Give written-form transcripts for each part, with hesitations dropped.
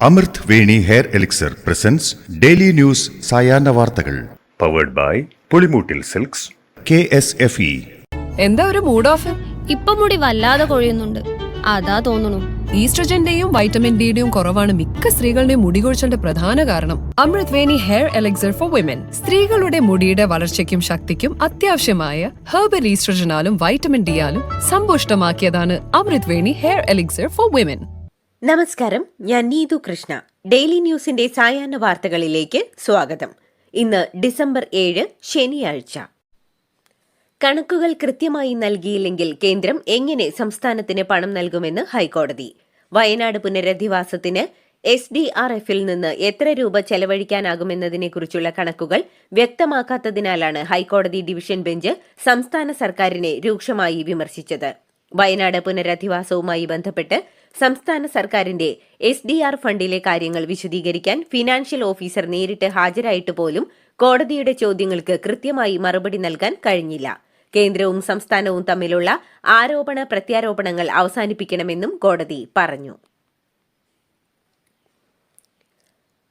അമൃത് Veni hair elixir presents daily news സായാഹ്ന വാർത്തകൾ powered by Pulimoottil silks KSFE. എന്താ ഒരു മൂഡ് ഓഫ്? ഇപ്പൊ മുടി വല്ലാതെ കൊഴിയുന്നുണ്ട്, അതാ തോന്നുന്നു. ഈസ്ട്രജന്റെയും വൈറ്റമിൻ ഡിയുടെയും കുറവാണ് മിക്ക സ്ത്രീകളുടെയും മുടി കൊഴിച്ചലിന്റെ പ്രധാന കാരണം. അമൃത് Veni hair elixir for women സ്ത്രീകളുടെ മുടിയുടെ വളർച്ചയ്ക്കും ശക്തിക്കും അത്യാവശ്യമായ herbal ഈസ്ട്രജനാലും vitamin ഡിയാലും സമ്പുഷ്ടമാക്കിയതാണ് Amrit Veni hair elixir for women. നമസ്കാരം, ഞാൻ നീതു കൃഷ്ണ. ഡെയിലി ന്യൂസിന്റെ സായാഹ്ന വാർത്തകളിലേക്ക് സ്വാഗതം. ഇന്ന് ഡിസംബർ 7 ശനിയാഴ്ച. കണക്കുകൾ കൃത്യമായി നൽകിയില്ലെങ്കിൽ കേന്ദ്രം എങ്ങനെ സംസ്ഥാനത്തിന് പണം നൽകുമെന്ന് ഹൈക്കോടതി. വയനാട് പുനരധിവാസത്തിന് SDRFൽ നിന്ന് എത്ര രൂപ ചെലവഴിക്കാനാകുമെന്നതിനെക്കുറിച്ചുള്ള കണക്കുകൾ വ്യക്തമാക്കാത്തതിനാലാണ് ഹൈക്കോടതി ഡിവിഷൻ ബെഞ്ച് സംസ്ഥാന സർക്കാരിനെ രൂക്ഷമായി വിമർശിച്ചത്. വയനാട് പുനരധിവാസവുമായി ബന്ധപ്പെട്ട് സംസ്ഥാന സർക്കാരിന്റെ SDR ഫണ്ടിലെ കാര്യങ്ങൾ വിശദീകരിക്കാൻ ഫിനാൻഷ്യൽ ഓഫീസർ നേരിട്ട് ഹാജരായിട്ട് പോലും കോടതിയുടെ ചോദ്യങ്ങൾക്ക് കൃത്യമായി മറുപടി നൽകാൻ കഴിഞ്ഞില്ല. കേന്ദ്രവും സംസ്ഥാനവും തമ്മിലുള്ള ആരോപണ പ്രത്യാരോപണങ്ങൾ അവസാനിപ്പിക്കണമെന്നും കോടതി പറഞ്ഞു.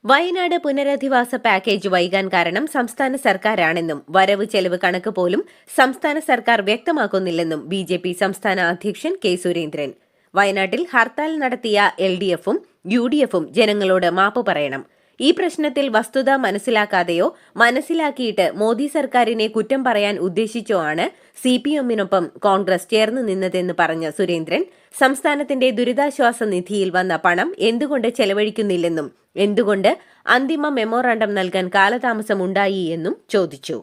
വയനാട് പുനരധിവാസ പാക്കേജ് വൈകാൻ കാരണം സംസ്ഥാന സർക്കാരാണെന്നും വരവ് ചെലവ് കണക്ക് പോലും സംസ്ഥാന സർക്കാർ വ്യക്തമാക്കുന്നില്ലെന്നും BJP സംസ്ഥാന അധ്യക്ഷൻ K. സുരേന്ദ്രൻ. വയനാട്ടിൽ ഹർത്താൽ നടത്തിയ LDFും UDFും ജനങ്ങളോട് മാപ്പ് പറയണം. ഈ പ്രശ്നത്തിൽ വസ്തുത മനസ്സിലാക്കാതെയോ മനസ്സിലാക്കിയിട്ട് മോദി സർക്കാരിനെ കുറ്റം പറയാൻ ഉദ്ദേശിച്ചോ ആണ് CPMനൊപ്പം കോൺഗ്രസ് ചേർന്ന് നിന്നതെന്ന് പറഞ്ഞ സുരേന്ദ്രൻ, സംസ്ഥാനത്തിന്റെ ദുരിതാശ്വാസ നിധിയിൽ വന്ന പണം എന്തുകൊണ്ട് ചെലവഴിക്കുന്നില്ലെന്നും എന്തുകൊണ്ട് അന്തിമ മെമ്മോറാണ്ടം നൽകാൻ കാലതാമസമുണ്ടായി എന്നും ചോദിച്ചു.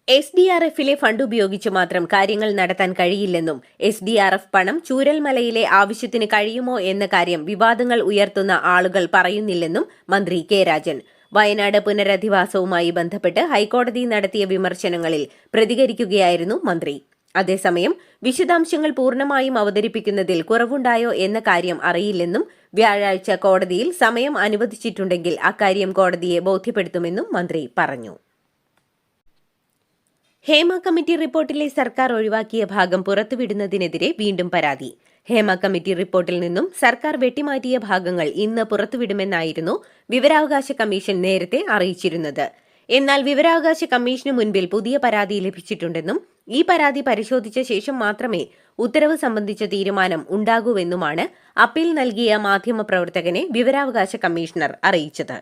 SDRFലെ ഫണ്ട് ഉപയോഗിച്ച് മാത്രം കാര്യങ്ങൾ നടത്താൻ കഴിയില്ലെന്നും SDRF പണം ചൂരൽമലയിലെ ആവശ്യത്തിന് കഴിയുമോ എന്ന കാര്യം വിവാദങ്ങൾ ഉയർത്തുന്ന ആളുകൾ പറയുന്നില്ലെന്നും മന്ത്രി K. രാജൻ. വയനാട് പുനരധിവാസവുമായി ബന്ധപ്പെട്ട് ഹൈക്കോടതി നടത്തിയ വിമർശനങ്ങളിൽ പ്രതികരിക്കുകയായിരുന്നു മന്ത്രി. അതേസമയം വിശദാംശങ്ങൾ പൂർണ്ണമായും അവതരിപ്പിക്കുന്നതിൽ കുറവുണ്ടായോ എന്ന കാര്യം അറിയില്ലെന്നും വ്യാഴാഴ്ച കോടതിയിൽ സമയം അനുവദിച്ചിട്ടുണ്ടെങ്കിൽ അക്കാര്യം കോടതിയെ ബോധ്യപ്പെടുത്തുമെന്നും മന്ത്രി പറഞ്ഞു. ഹേമ കമ്മിറ്റി റിപ്പോർട്ടിലെ സർക്കാർ ഒഴിവാക്കിയ ഭാഗം പുറത്തുവിടുന്നതിനെതിരെ വീണ്ടും പരാതി. ഹേമ കമ്മിറ്റി റിപ്പോർട്ടിൽ നിന്നും സർക്കാർ വെട്ടിമാറ്റിയ ഭാഗങ്ങൾ ഇന്ന് പുറത്തുവിടുമെന്നായിരുന്നു വിവരാവകാശ കമ്മീഷൻ നേരത്തെ അറിയിച്ചിരുന്നത്. എന്നാൽ വിവരാവകാശ കമ്മീഷന് മുൻപിൽ പുതിയ പരാതി ലഭിച്ചിട്ടുണ്ടെന്നും ഈ പരാതി പരിശോധിച്ച ശേഷം മാത്രമേ ഉത്തരവ് സംബന്ധിച്ച തീരുമാനം ഉണ്ടാകൂവെന്നുമാണ് അപ്പീൽ നൽകിയ മാധ്യമപ്രവർത്തകനെ വിവരാവകാശ കമ്മീഷണർ അറിയിച്ചത്.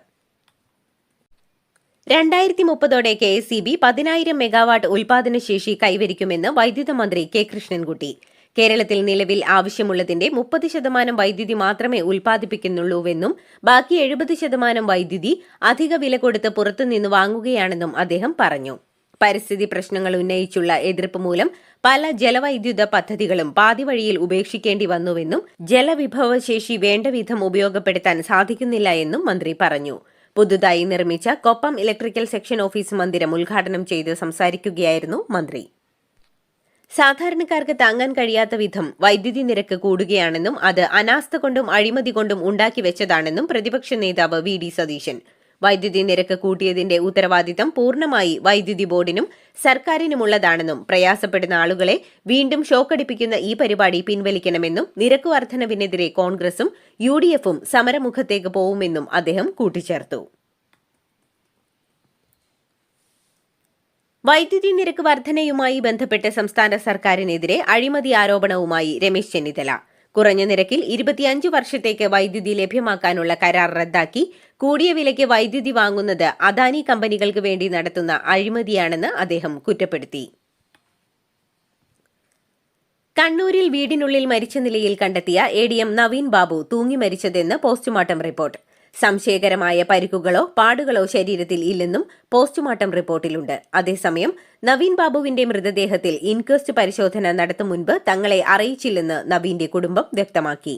2030 KSEB 10,000 മെഗാവാട്ട് ഉൽപാദനശേഷി കൈവരിക്കുമെന്ന് വൈദ്യുത മന്ത്രി K. കൃഷ്ണൻകുട്ടി. കേരളത്തിൽ നിലവിൽ ആവശ്യമുള്ളതിന്റെ 30% വൈദ്യുതി മാത്രമേ ഉൽപ്പാദിപ്പിക്കുന്നുള്ളൂവെന്നും ബാക്കി 70% വൈദ്യുതി അധിക വില കൊടുത്ത് പുറത്തുനിന്ന് വാങ്ങുകയാണെന്നും അദ്ദേഹം പറഞ്ഞു. പരിസ്ഥിതി പ്രശ്നങ്ങൾ ഉന്നയിച്ചുള്ള എതിർപ്പ് മൂലം പല ജലവൈദ്യുത പദ്ധതികളും പാതിവഴിയിൽ ഉപേക്ഷിക്കേണ്ടി വന്നുവെന്നും ജലവിഭവശേഷി വേണ്ടവിധം ഉപയോഗപ്പെടുത്താൻ സാധിക്കുന്നില്ല എന്നും മന്ത്രി പറഞ്ഞു. പുതുതായി നിർമ്മിച്ച കൊപ്പം ഇലക്ട്രിക്കൽ സെക്ഷൻ ഓഫീസ് മന്ദിരം ഉദ്ഘാടനം ചെയ്ത് സംസാരിക്കുകയായിരുന്നു മന്ത്രി. സാധാരണക്കാർക്ക് താങ്ങാൻ കഴിയാത്ത വിധം വൈദ്യുതി നിരക്ക് കൂടുകയാണെന്നും അത് അനാസ്ഥ കൊണ്ടും അഴിമതി കൊണ്ടും ഉണ്ടാക്കിവെച്ചതാണെന്നും പ്രതിപക്ഷ നേതാവ് VD സതീശൻ. വൈദ്യുതി നിരക്ക് കൂട്ടിയതിന്റെ ഉത്തരവാദിത്തം പൂർണ്ണമായി വൈദ്യുതി ബോർഡിനും സർക്കാരിനുമുള്ളതാണെന്നും പ്രയാസപ്പെടുന്ന ആളുകളെ വീണ്ടും ഷോക്കടിപ്പിക്കുന്ന ഈ പരിപാടി പിൻവലിക്കണമെന്നും നിരക്ക് വർധനവിനെതിരെ കോൺഗ്രസും UDFും സമരമുഖത്തേക്ക് പോവുമെന്നും അദ്ദേഹം കൂട്ടിച്ചേർത്തു. വൈദ്യുതി നിരക്ക് വർധനയുമായി ബന്ധപ്പെട്ട് സംസ്ഥാന സർക്കാരിനെതിരെ അഴിമതി ആരോപണവുമായി രമേശ് ചെന്നിത്തല. കുറഞ്ഞ നിരക്കിൽ 25 വർഷത്തേക്ക് വൈദ്യുതി ലഭ്യമാക്കാനുള്ള കരാർ റദ്ദാക്കി കൂടിയ വിലയ്ക്ക് വൈദ്യുതി വാങ്ങുന്നത് അദാനി കമ്പനികൾക്ക് വേണ്ടി നടത്തുന്ന അഴിമതിയാണെന്ന് അദ്ദേഹം കുറ്റപ്പെടുത്തി. കണ്ണൂരിൽ വീടിനുള്ളിൽ മരിച്ച നിലയിൽ കണ്ടെത്തിയ ADM നവീൻ ബാബു തൂങ്ങി മരിച്ചതെന്ന് പോസ്റ്റ്മോർട്ടം റിപ്പോർട്ട്. സംശയകരമായ പരിക്കുകളോ പാടുകളോ ശരീരത്തിൽ ഇല്ലെന്നും പോസ്റ്റ്മോർട്ടം റിപ്പോർട്ടിലുണ്ട്. അതേസമയം നവീൻ ബാബുവിന്റെ മൃതദേഹത്തിൽ ഇൻക്വസ്റ്റ് പരിശോധന നടത്തും മുൻപ് തങ്ങളെ അറിയിച്ചില്ലെന്ന് നവീന്റെ കുടുംബം വ്യക്തമാക്കി.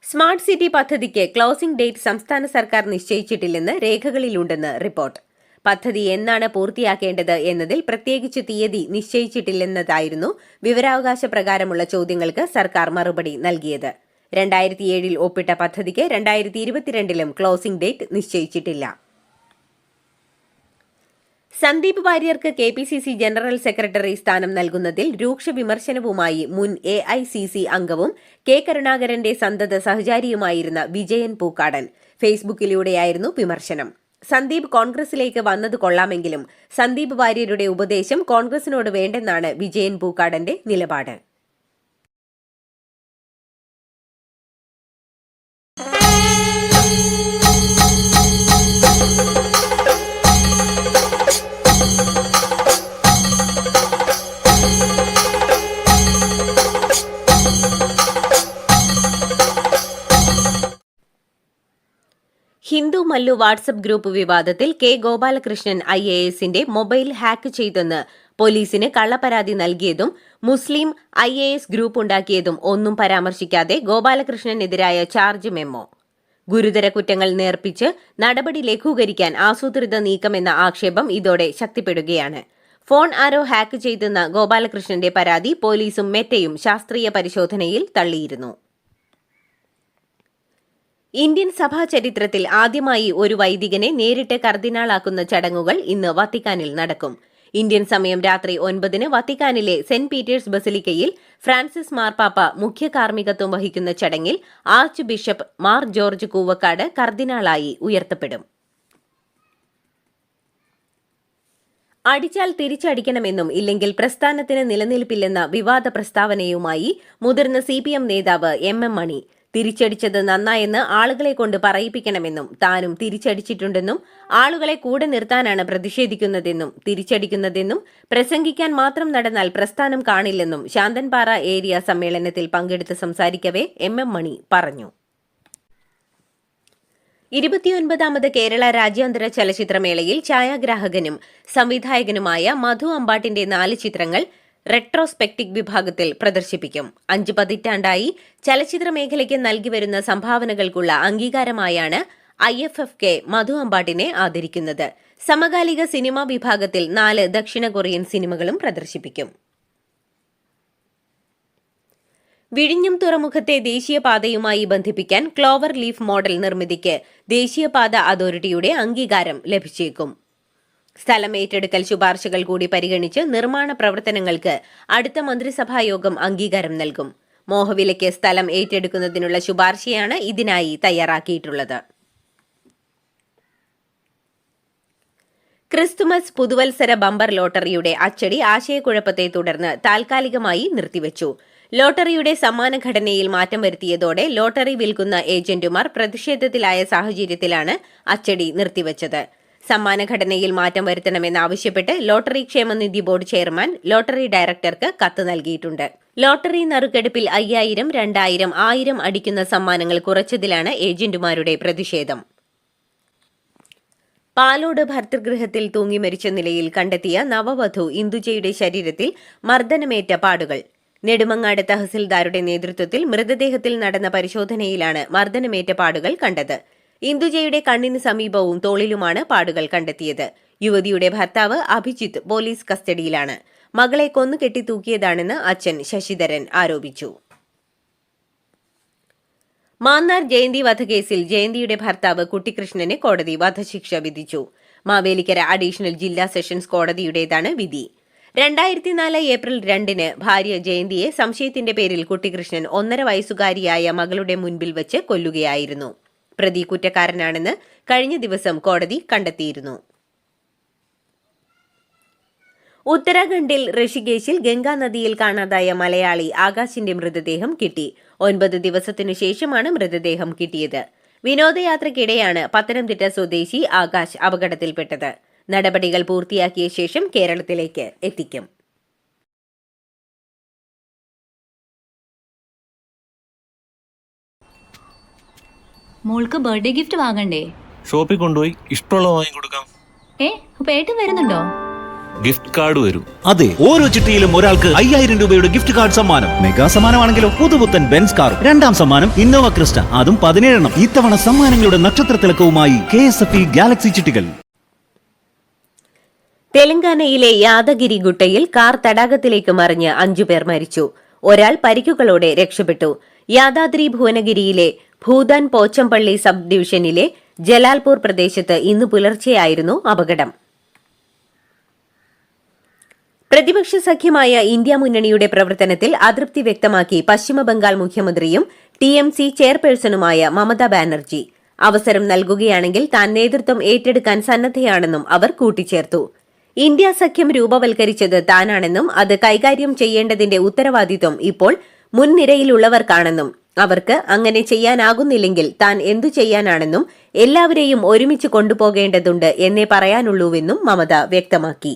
സ്മാർട്ട് സിറ്റി പദ്ധതിക്ക് ക്ലോസിംഗ് ഡേറ്റ് സംസ്ഥാന സർക്കാർ നിശ്ചയിച്ചിട്ടില്ലെന്ന് രേഖകളിലുണ്ടെന്ന് റിപ്പോർട്ട്. പദ്ധതി എന്നാണ് പൂർത്തിയാക്കേണ്ടത് എന്നതിൽ പ്രത്യേകിച്ച് തീയതി നിശ്ചയിച്ചിട്ടില്ലെന്നതായിരുന്നു വിവരാവകാശ പ്രകാരമുള്ള ചോദ്യങ്ങൾക്ക് സർക്കാർ മറുപടി നൽകിയത്. 2007 ഒപ്പിട്ട പദ്ധതിക്ക് 2022 ക്ലോസിംഗ് ഡേറ്റ് നിശ്ചയിച്ചിട്ടില്ല. സന്ദീപ് വാര്യർക്ക് KPCC ജനറൽ സെക്രട്ടറി സ്ഥാനം നൽകുന്നതിൽ രൂക്ഷ വിമർശനവുമായി മുൻ AICC അംഗവും കെ കരുണാകരന്റെ സന്തത സഹചാരിയുമായിരുന്ന വിജയൻ പൂക്കാടൻ. ഫേസ്ബുക്കിലൂടെയായിരുന്നു വിമർശനം. സന്ദീപ് കോൺഗ്രസിലേക്ക് വന്നത് കൊള്ളാമെങ്കിലും സന്ദീപ് വാര്യരുടെ ഉപദേശം കോൺഗ്രസിനോട് വേണ്ടെന്നാണ് വിജയൻ പൂക്കാടന്റെ നിലപാട്. ഹിന്ദു മല്ലു വാട്സപ്പ് ഗ്രൂപ്പ് വിവാദത്തിൽ കെ ഗോപാലകൃഷ്ണൻ IASന്റെ മൊബൈൽ ഹാക്ക് ചെയ്തെന്ന് പോലീസിന് കള്ളപ്പരാതി നൽകിയതും മുസ്ലിം IAS ഗ്രൂപ്പ് ഉണ്ടാക്കിയതും ഒന്നും പരാമർശിക്കാതെ ഗോപാലകൃഷ്ണനെതിരായ ചാർജ് മെമ്മോ. ഗുരുതര കുറ്റങ്ങൾ നേർപ്പിച്ച് നടപടി ലഘൂകരിക്കാൻ ആസൂത്രിത നീക്കമെന്ന ആക്ഷേപം ഇതോടെ ശക്തിപ്പെടുകയാണ്. ഫോൺ ആരോ ഹാക്ക് ചെയ്തെന്ന ഗോപാലകൃഷ്ണന്റെ പരാതി പോലീസും മെറ്റയും ശാസ്ത്രീയ പരിശോധനയിൽ തള്ളിയിരുന്നു. ഇന്ത്യൻ സഭാ ചരിത്രത്തിൽ ആദ്യമായി ഒരു വൈദികനെ നേരിട്ട് കർദിനാളാക്കുന്ന ചടങ്ങുകൾ ഇന്ന് വത്തിക്കാനിൽ നടക്കും. ഇന്ത്യൻ സമയം രാത്രി 9 വത്തിക്കാനിലെ സെന്റ് പീറ്റേഴ്സ് ബസിലിക്കയിൽ ഫ്രാൻസിസ് മാർപ്പാപ്പ മുഖ്യ കാർമ്മികത്വം വഹിക്കുന്ന ചടങ്ങിൽ archbishop Mar George Koovakad കർദിനാളായി ഉയർത്തപ്പെടും. അടിച്ചാൽ തിരിച്ചടിക്കണമെന്നും ഇല്ലെങ്കിൽ പ്രസ്ഥാനത്തിന് നിലനിൽപ്പില്ലെന്ന വിവാദ പ്രസ്താവനയുമായി മുതിർന്ന CPM നേതാവ് MM മണി. തിരിച്ചടിച്ചത് നന്നായെന്ന് ആളുകളെ കൊണ്ട് പറയിപ്പിക്കണമെന്നും താനും തിരിച്ചടിച്ചിട്ടുണ്ടെന്നും ആളുകളെ കൂടെ നിർത്താനാണ് പ്രതിഷേധിക്കുന്നതെന്നും തിരിച്ചടിക്കുന്നതെന്നും പ്രസംഗിക്കാൻ മാത്രം നടന്നാൽ പ്രസ്ഥാനം കാണില്ലെന്നും ശാന്തൻപാറ ഏരിയ സമ്മേളനത്തിൽ പങ്കെടുത്ത് സംസാരിക്കവേ MM മണി പറഞ്ഞു. 29ാമത് കേരള രാജ്യാന്തര ചലച്ചിത്രമേളയിൽ ഛായാഗ്രാഹകനും സംവിധായകനുമായ മധു അമ്പാട്ടിന്റെ 4 ചിത്രങ്ങൾ റെട്രോസ്പെക്ടിക് വിഭാഗത്തിൽ പ്രദർശിപ്പിക്കും. 5 പതിറ്റാണ്ടായി ചലച്ചിത്ര മേഖലയ്ക്ക് നൽകിവരുന്ന സംഭാവനകൾക്കുള്ള അംഗീകാരമായാണ് IFFK മധു അമ്പാട്ടിനെ ആദരിക്കുന്നത്. സമകാലിക സിനിമാ വിഭാഗത്തിൽ 4 ദക്ഷിണ കൊറിയൻ സിനിമകളും പ്രദർശിപ്പിക്കും. വിഴിഞ്ഞം തുറമുഖത്തെ ദേശീയപാതയുമായി ബന്ധിപ്പിക്കാൻ ക്ലോവർ ലീഫ് മോഡൽ നിർമ്മിതിക്ക് ദേശീയപാത അതോറിറ്റിയുടെ അംഗീകാരം ലഭിച്ചേക്കും. സ്ഥലം ഏറ്റെടുക്കൽ ശുപാർശകൾ കൂടി പരിഗണിച്ച് നിർമ്മാണ പ്രവർത്തനങ്ങൾക്ക് അടുത്ത മന്ത്രിസഭായോഗം അംഗീകാരം നൽകും. മോഹവിലയ്ക്ക് സ്ഥലം ഏറ്റെടുക്കുന്നതിനുള്ള ശുപാർശയാണ് ഇതിനായി തയ്യാറാക്കിയിട്ടുള്ളത്. ക്രിസ്തുമസ് പുതുവത്സര ബമ്പർ ലോട്ടറിയുടെ അച്ചടി ആശയക്കുഴപ്പത്തെ തുടർന്ന് താൽക്കാലികമായി നിർത്തിവച്ചു. ലോട്ടറിയുടെ സമ്മാനഘടനയിൽ മാറ്റം വരുത്തിയതോടെ ലോട്ടറി വിൽക്കുന്ന ഏജന്റുമാർ പ്രതിഷേധത്തിലായ സാഹചര്യത്തിലാണ് അച്ചടി നിർത്തിവച്ചത്. സമ്മാനഘടനയിൽ മാറ്റം വരുത്തണമെന്നാവശ്യപ്പെട്ട് ലോട്ടറി ക്ഷേമനിധി ബോർഡ് ചെയർമാൻ ലോട്ടറി ഡയറക്ടർക്ക് കത്ത് നൽകിയിട്ടുണ്ട്. ലോട്ടറി നറുക്കെടുപ്പിൽ 5000, 2000, 1000 അടിക്കുന്ന സമ്മാനങ്ങൾ കുറച്ചതിലാണ് ഏജന്റുമാരുടെ പ്രതിഷേധം. പാലോട് ഭർതൃഗൃഹത്തിൽ തൂങ്ങി മരിച്ച നിലയിൽ കണ്ടെത്തിയ നവവധു ഇന്ദുജയുടെ ശരീരത്തിൽ മർദ്ദനമേറ്റ പാടുകൾ. നെടുമങ്ങാട് തഹസിൽദാരുടെ നേതൃത്വത്തിൽ മൃതദേഹത്തിൽ നടന്ന പരിശോധനയിലാണ് മർദ്ദനമേറ്റ പാടുകൾ കണ്ടത്. ഇന്ദുജയുടെ കണ്ണിന് സമീപവും തോളിലുമാണ് പാടുകൾ കണ്ടെത്തിയത്. യുവതിയുടെ ഭർത്താവ് അഭിജിത്ത് പോലീസ് കസ്റ്റഡിയിലാണ്. മകളെ കൊന്നുകെട്ടി തൂക്കിയതാണെന്ന് അച്ഛൻ ശശിധരൻ ആരോപിച്ചു. മാന്നാർ ജയന്തി വധക്കേസിൽ ജയന്തിയുടെ ഭർത്താവ് കുട്ടിക്കൃഷ്ണന് കോടതി വധശിക്ഷ വിധിച്ചു. മാവേലിക്കര അഡീഷണൽ ജില്ലാ സെഷൻസ് കോടതിയുടേതാണ് വിധി. 2004 ഏപ്രിൽ 2 ഭാര്യ ജയന്തിയെ സംശയത്തിന്റെ പേരിൽ കുട്ടിക്കൃഷ്ണൻ 1.5 വയസ്സുകാരിയായ മകളുടെ മുൻപിൽ വെച്ച് കൊല്ലുകയായിരുന്നു. പ്രതി കുറ്റക്കാരനാണെന്ന് കഴിഞ്ഞ ദിവസം കോടതി കണ്ടെത്തിയിരുന്നു. ഉത്തരാഖണ്ഡിൽ ഋഷികേശിൽ ഗംഗാനദിയിൽ കാണാതായ മലയാളി ആകാശിന്റെ മൃതദേഹം കിട്ടി. 9 ദിവസത്തിനു ശേഷമാണ് മൃതദേഹം കിട്ടിയത്. വിനോദയാത്രയ്ക്കിടെയാണ് പത്തനംതിട്ട സ്വദേശി ആകാശ് അപകടത്തിൽപ്പെട്ടത്. നടപടികൾ പൂർത്തിയാക്കിയ ശേഷം കേരളത്തിലേക്ക് എത്തിക്കും. മോൾക്ക് ബർത്ത്ഡേ ഗിഫ്റ്റ് വാങ്ങണ്ടേ? ഷോപ്പിൽ കൊണ്ടുപോയി ഇഷ്ടമുള്ളത് വാങ്ങി കൊടുക്കാം. അപ്പൊ ഏട്ടൻ വരുന്നുണ്ടോ? ഗിഫ്റ്റ് കാർഡ് വരും. അതെ, ഓരോ ചിട്ടിയിലും ഒരാൾക്ക് 5000 രൂപയുടെ ഗിഫ്റ്റ് കാർഡ് സമ്മാനം. മെഗാ സമ്മാനമാണെങ്കിലോ പുതുപുത്തൻ ബെൻസ് കാർ. 2ാം സമ്മാനം ഇന്നോവ ക്രിസ്റ്റ, അതും 17 ഇത്തവണ സമ്മാനങ്ങളുടെ നക്ഷത്ര തിളക്കവുമായി KSFE ഗാലക്സി ചിട്ടികൾ. തെലങ്കാനയിലെ യാദഗിരി ഗുട്ടയിൽ കാർ തടാകത്തിലേക്ക് മറിഞ്ഞ് 5 പേർ മരിച്ചു. ഒരാൾ പരിക്കുകളോടെ രക്ഷപ്പെട്ടു. യാദാദ്രി ഭുവനഗിരിയിലെ ഭൂതാൻ പോച്ചമ്പള്ളി സബ് ഡിവിഷനിലെ ജലാൽപൂർ പ്രദേശത്ത് ഇന്ന് പുലർച്ചെയായിരുന്നു അപകടം. പ്രതിപക്ഷ സഖ്യമായ ഇന്ത്യ മുന്നണിയുടെ പ്രവർത്തനത്തിൽ അതൃപ്തി വ്യക്തമാക്കി പശ്ചിമബംഗാൾ മുഖ്യമന്ത്രിയും TMC ചെയർപേഴ്സണുമായ മമതാ ബാനർജി. അവസരം നൽകുകയാണെങ്കിൽ താൻ നേതൃത്വം ഏറ്റെടുക്കാൻ സന്നദ്ധയാണെന്നും അവർ കൂട്ടിച്ചേർത്തു. ഇന്ത്യ സഖ്യം രൂപവൽക്കരിച്ചത് താനാണെന്നും അത് കൈകാര്യം ചെയ്യേണ്ടതിന്റെ ഉത്തരവാദിത്വം ഇപ്പോൾ മുൻനിരയിലുള്ളവർക്കാണെന്നും അവർക്ക് അങ്ങനെ ചെയ്യാനാകുന്നില്ലെങ്കിൽ താൻ എന്തു ചെയ്യാനാണെന്നും എല്ലാവരെയും ഒരുമിച്ച് കൊണ്ടുപോകേണ്ടതുണ്ട് എന്നേ പറയാനുള്ളൂവെന്നും മമത വ്യക്തമാക്കി.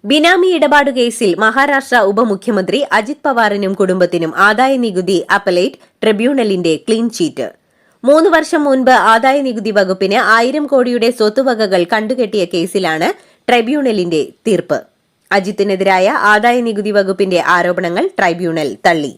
ബിനാമി ഇടപാട് കേസിൽ മഹാരാഷ്ട്ര ഉപമുഖ്യമന്ത്രി അജിത് പവാറിനും കുടുംബത്തിനും ആദായനികുതി അപ്പലേറ്റ് ട്രിബ്യൂണലിന്റെ ക്ലീൻ ചീറ്റ്. 3 വർഷം മുൻപ് ആദായനികുതി വകുപ്പിന് 1000 കോടിയുടെ സ്വത്തുവകകൾ കണ്ടുകെട്ടിയ കേസിലാണ് ട്രൈബ്യൂണലിന്റെ തീർപ്പ്. അജിത്തിനെതിരായ ആദായനികുതി വകുപ്പിന്റെ ആരോപണങ്ങൾ ട്രൈബ്യൂണൽ തള്ളി.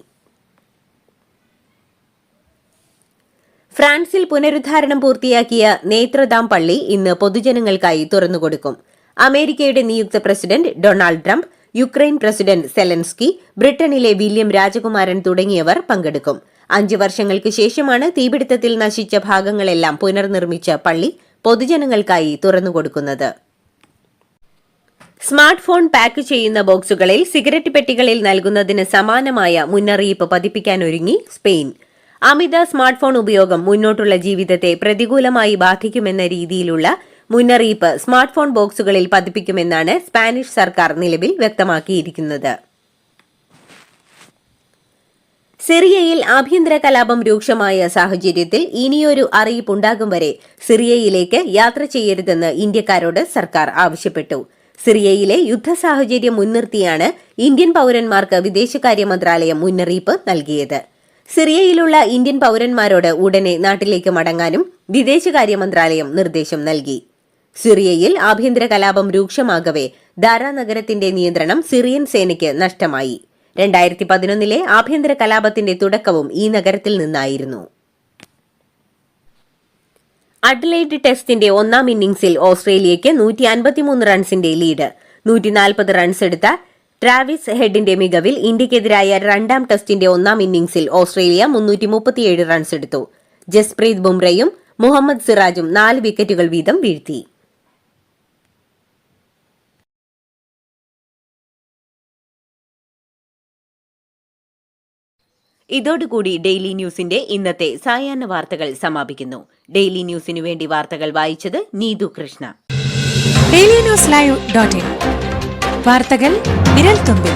ഫ്രാൻസിൽ പുനരുദ്ധാരണം പൂർത്തിയാക്കിയ നേത്രദാം പള്ളി ഇന്ന് പൊതുജനങ്ങൾക്കായി തുറന്നുകൊടുക്കും. അമേരിക്കയുടെ നിയുക്ത president Donald Trump, Ukraine president Zelensky, ബ്രിട്ടനിലെ വില്യം രാജകുമാരൻ തുടങ്ങിയവർ പങ്കെടുക്കും. 5 വർഷങ്ങൾക്ക് ശേഷമാണ് തീപിടുത്തത്തിൽ നശിച്ച ഭാഗങ്ങളെല്ലാം പുനർനിർമ്മിച്ച പള്ളി പൊതുജനങ്ങൾക്കായി തുറന്നുകൊടുക്കുന്നത്. സ്മാർട്ട് ഫോൺ പാക്ക് ചെയ്യുന്ന ബോക്സുകളിൽ സിഗരറ്റ് പെട്ടികളിൽ നൽകുന്നതിന് സമാനമായ മുന്നറിയിപ്പ് പതിപ്പിക്കാനൊരുങ്ങി സ്പെയിൻ. അമിത സ്മാർട്ട് ഫോൺ ഉപയോഗം മുന്നോട്ടുള്ള ജീവിതത്തെ പ്രതികൂലമായി ബാധിക്കുമെന്ന രീതിയിലുള്ള മുന്നറിയിപ്പ് സ്മാർട്ട് ഫോൺ ബോക്സുകളിൽ പതിപ്പിക്കുമെന്നാണ് സ്പാനിഷ് സർക്കാർ നിലവിൽ വ്യക്തമാക്കിയിരിക്കുന്നത്. സിറിയയിൽ ആഭ്യന്തര കലാപം രൂക്ഷമായ സാഹചര്യത്തിൽ ഇനിയൊരു അറിയിപ്പുണ്ടാകും വരെ സിറിയയിലേക്ക് യാത്ര ചെയ്യരുതെന്ന് ഇന്ത്യക്കാരോട് സർക്കാർ ആവശ്യപ്പെട്ടു. സിറിയയിലെ യുദ്ധ സാഹചര്യം മുൻനിർത്തിയാണ് ഇന്ത്യൻ പൌരന്മാർക്ക് വിദേശകാര്യ മന്ത്രാലയം മുന്നറിയിപ്പ് നൽകിയത്. സിറിയയിലുള്ള ഇന്ത്യൻ പൌരന്മാരോട് ഉടനെ നാട്ടിലേക്ക് മടങ്ങാനും വിദേശകാര്യ മന്ത്രാലയം നിർദ്ദേശം നൽകി. സിറിയയിൽ ആഭ്യന്തര കലാപം രൂക്ഷമാകവെ ദാര നഗരത്തിന്റെ നിയന്ത്രണം സിറിയൻ സേനയ്ക്ക് നഷ്ടമായി. 2011 ആഭ്യന്തര കലാപത്തിന്റെ തുടക്കവും ഈ നഗരത്തിൽ നിന്നായിരുന്നു. അഡ്ലൈഡ് ടെസ്റ്റിന്റെ 1ാം ഇന്നിംഗ്സിൽ ഓസ്ട്രേലിയയ്ക്ക് 153 റൺസിന്റെ ലീഡ്. 140 റൺസ് എടുത്ത ട്രാവിസ് ഹെഡിന്റെ മികവിൽ ഇന്ത്യക്കെതിരായ 2ാം ടെസ്റ്റിന്റെ 1ാം ഇന്നിംഗ്സിൽ ഓസ്ട്രേലിയ 337 റൺസ് എടുത്തു. ജസ്പ്രീത് ബുംറയും മുഹമ്മദ് സിറാജും 4 വിക്കറ്റുകൾ വീതം വീഴ്ത്തി. ഇതോടുകൂടി ഡെയിലി ന്യൂസിന്റെ ഇന്നത്തെ സായാഹ്ന വാർത്തകൾ സമാപിക്കുന്നു. ഡെയിലി ന്യൂസിനു വേണ്ടി വാർത്തകൾ വായിച്ചത് നീതു കൃഷ്ണ. DailyNewsLive.in വാർത്തകൾ വിരൽത്തുമ്പിൽ.